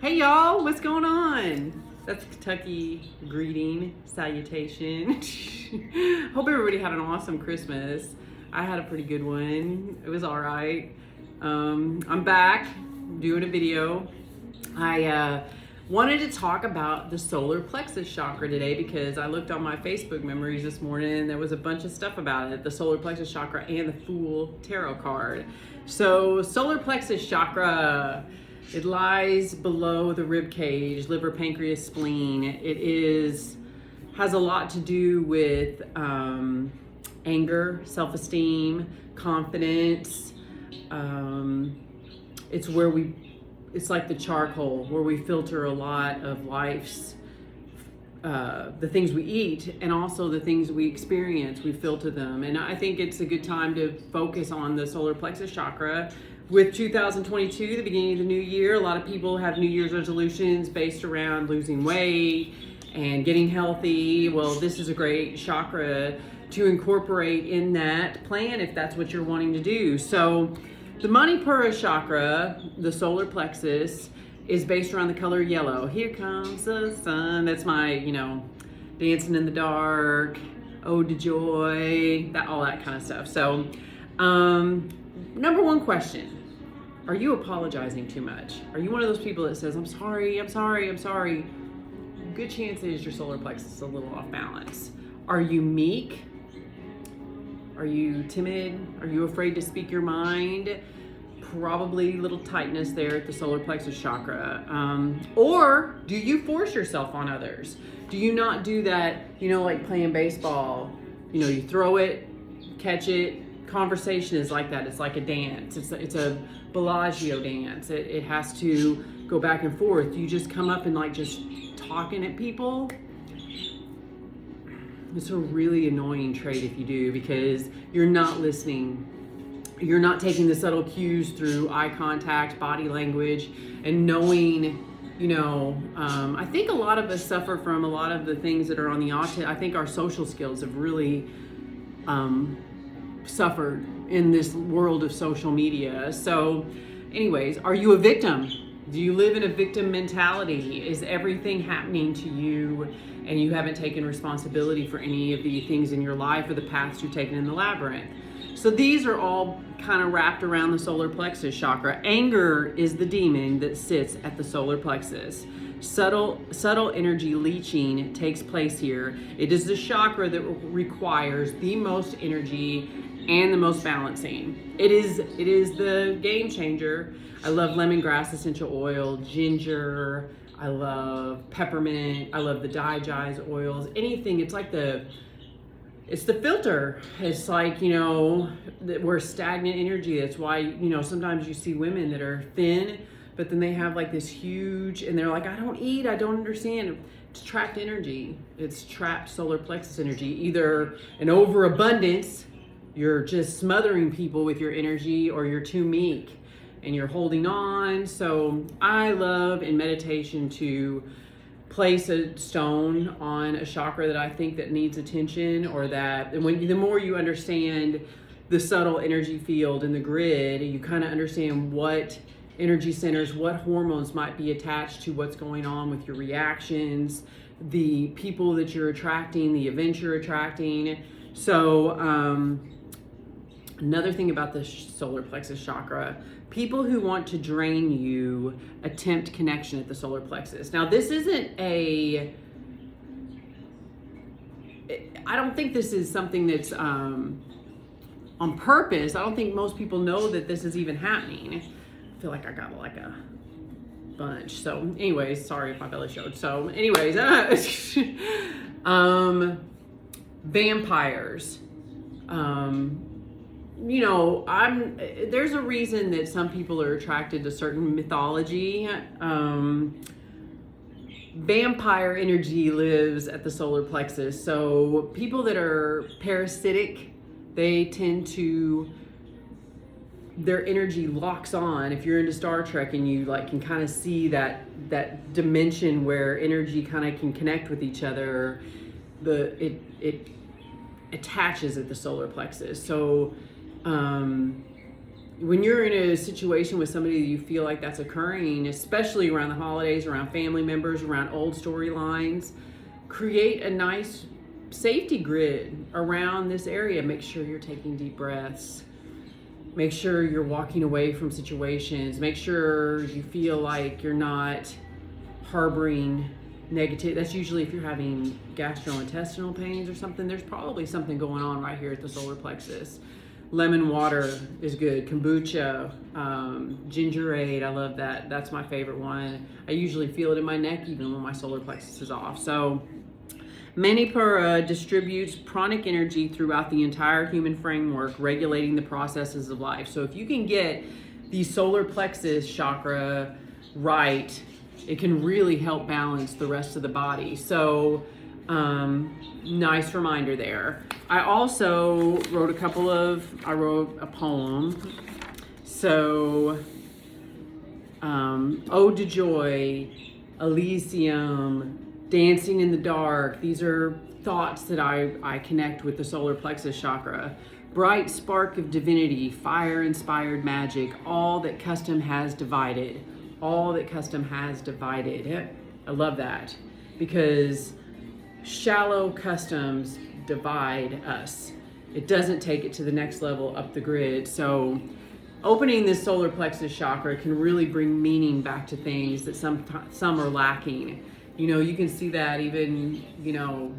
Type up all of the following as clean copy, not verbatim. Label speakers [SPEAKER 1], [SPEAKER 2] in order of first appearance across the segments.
[SPEAKER 1] Hey y'all, what's going on? That's Kentucky greeting, salutation. Hope everybody had an awesome Christmas. I had a pretty good one. It was all right. I'm back doing a video. I wanted to talk about the solar plexus chakra today because I looked on my Facebook memories this morning and there was a bunch of stuff about it, the solar plexus chakra and the Fool tarot card. So solar plexus chakra, it lies below the rib cage, liver, pancreas, spleen. Has a lot to do with anger, self-esteem, confidence. It's like the charcoal where we filter a lot of life's, the things we eat and also the things we experience, we filter them. And I think it's a good time to focus on the solar plexus chakra. With 2022, the beginning of the new year, a lot of people have New Year's resolutions based around losing weight and getting healthy. Well, this is a great chakra to incorporate in that plan if that's what you're wanting to do. So the Manipura chakra, the solar plexus, is based around the color yellow. Here comes the sun. That's my, dancing in the dark, ode to joy, all that kind of stuff. So, number one question. Are you apologizing too much? Are you one of those people that says, I'm sorry, I'm sorry, I'm sorry? Good chance is your solar plexus is a little off balance. Are you meek? Are you timid? Are you afraid to speak your mind? Probably a little tightness there at the solar plexus chakra. Or do you force yourself on others? Do you not do that, like playing baseball? You throw it, catch it. Conversation is like that. It's like a dance. It's a Bellagio dance. It has to go back and forth. You just come up and just talking at people. It's a really annoying trait if you do, because you're not listening. You're not taking the subtle cues through eye contact, body language, and knowing, I think a lot of us suffer from a lot of the things that are on the autism. I think our social skills have really suffered in this world of social media. So anyways, are you a victim? Do you live in a victim mentality? Is everything happening to you and you haven't taken responsibility for any of the things in your life or the paths you've taken in the labyrinth? So these are all kind of wrapped around the solar plexus chakra. Anger is the demon that sits at the solar plexus. Subtle energy leaching takes place here. It is the chakra that requires the most energy and the most balancing. It is the game changer. I love lemongrass essential oil, ginger, I love peppermint, I love the Digize oils, anything. It's the filter. It's like, that we're stagnant energy. That's why, sometimes you see women that are thin, but then they have this huge, and they're like, I don't eat, I don't understand. It's trapped energy. It's trapped solar plexus energy, either an overabundance, you're just smothering people with your energy, or you're too meek and you're holding on. So I love in meditation to place a stone on a chakra that I think that needs attention, or that the more you understand the subtle energy field and the grid, you kind of understand what energy centers, what hormones might be attached to what's going on with your reactions, the people that you're attracting, the events you're attracting. So another thing about the solar plexus chakra, people who want to drain you attempt connection at the solar plexus. Now, this isn't I don't think this is something that's on purpose. I don't think most people know that this is even happening. I feel like I got a bunch. So anyways, sorry if my belly showed. So anyways, vampires. There's a reason that some people are attracted to certain mythology. Vampire energy lives at the solar plexus. So people that are parasitic, they tend to, their energy locks on. If you're into Star Trek and you can kind of see that dimension where energy kind of can connect with each other, it attaches at the solar plexus. So when you're in a situation with somebody that you feel like that's occurring, especially around the holidays, around family members, around old storylines, create a nice safety grid around this area. Make sure you're taking deep breaths. Make sure you're walking away from situations. Make sure you feel like you're not harboring negative. That's usually if you're having gastrointestinal pains or something. There's probably something going on right here at the solar plexus. Lemon water is good. Kombucha, gingerade, I love that. That's my favorite one. I usually feel it in my neck even when my solar plexus is off. So Manipura distributes pranic energy throughout the entire human framework, regulating the processes of life. So if you can get the solar plexus chakra right, it can really help balance the rest of the body. So nice reminder there. I also wrote I wrote a poem. So Ode to Joy, Elysium, Dancing in the Dark. These are thoughts that I connect with the solar plexus chakra. Bright spark of divinity, fire-inspired magic, all that custom has divided. All that custom has divided. I love that because shallow customs divide us. It doesn't take it to the next level up the grid. So opening this solar plexus chakra can really bring meaning back to things that some are lacking. You know, you can see that even, you know,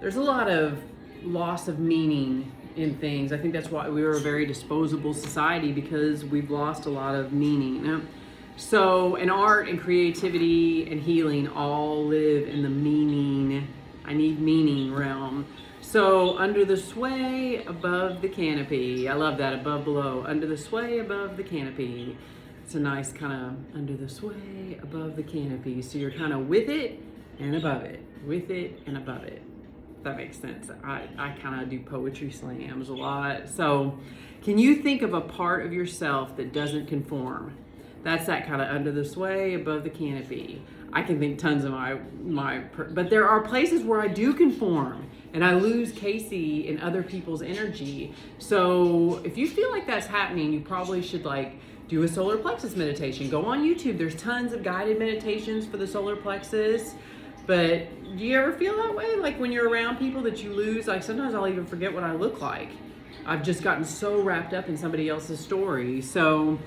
[SPEAKER 1] there's a lot of loss of meaning in things. I think that's why we are a very disposable society, because we've lost a lot of meaning. So, and art and creativity and healing all live in the meaning, I need meaning realm. So, under the sway above the canopy. I love that, above, below. Under the sway above the canopy. It's a nice kind of under the sway above the canopy. So you're kind of with it and above it, with it and above it. If that makes sense. I kind of do poetry slams a lot. So can you think of a part of yourself that doesn't conform? That's that kind of under the sway above the canopy. I can think tons of but there are places where I do conform and I lose Casey in other people's energy. So if you feel like that's happening, you probably should do a solar plexus meditation. Go on YouTube. There's tons of guided meditations for the solar plexus. But do you ever feel that way? Like when you're around people that you lose, sometimes I'll even forget what I look like. I've just gotten so wrapped up in somebody else's story. So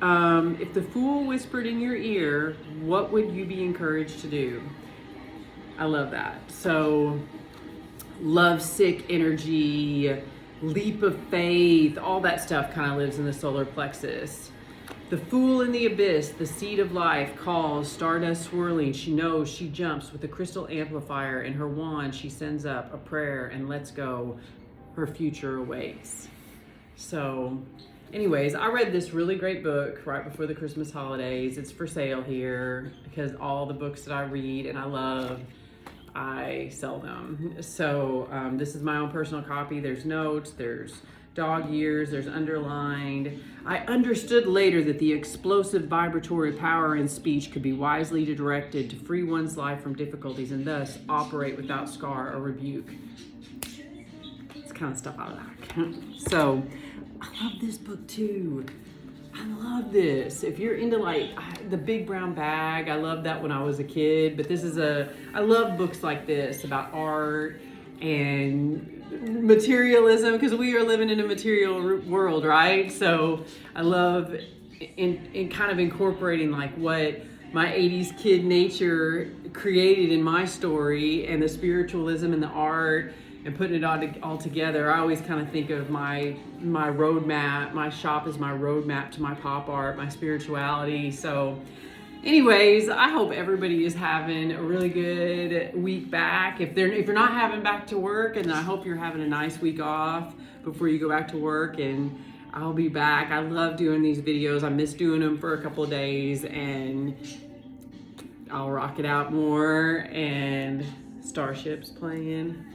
[SPEAKER 1] if the fool whispered in your ear, what would you be encouraged to do? I love that. So lovesick energy, leap of faith, all that stuff kind of lives in the solar plexus. The fool in the abyss, the seed of life, calls, stardust swirling. She knows, she jumps with a crystal amplifier in her wand. She sends up a prayer and lets go. Her future awakes. So anyways, I read this really great book right before the Christmas holidays. It's for sale here because all the books that I read and I love, I sell them. So this is my own personal copy. There's notes, there's dog ears, there's underlined. I understood later that the explosive vibratory power in speech could be wisely directed to free one's life from difficulties and thus operate without scar or rebuke. It's kind of stuff I like. So I love this book too. I love this. If you're into the Big Brown Bag, I loved that when I was a kid, but I love books like this about art and materialism, because we are living in a material world, right? So I love in kind of incorporating what my 80s kid nature created in my story and the spiritualism and the art and putting it all together. I always kind of think of my roadmap. My shop is my roadmap to my pop art, my spirituality. So anyways, I hope everybody is having a really good week back. If you're not having back to work, and I hope you're having a nice week off before you go back to work, and I'll be back. I love doing these videos. I miss doing them for a couple of days, and I'll rock it out more. And Starship's playing.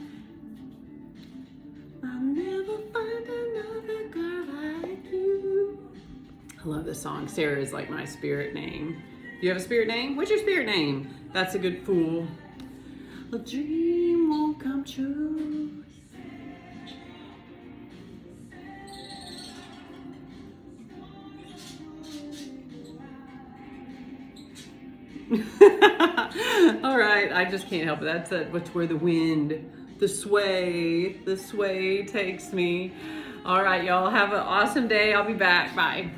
[SPEAKER 1] I'll never find another girl like you. I love this song. Sarah is my spirit name. Do you have a spirit name? What's your spirit name? That's a good fool. A dream won't come true. All right, I just can't help it. That's where the wind, the sway takes me. All right, y'all have an awesome day. I'll be back. Bye.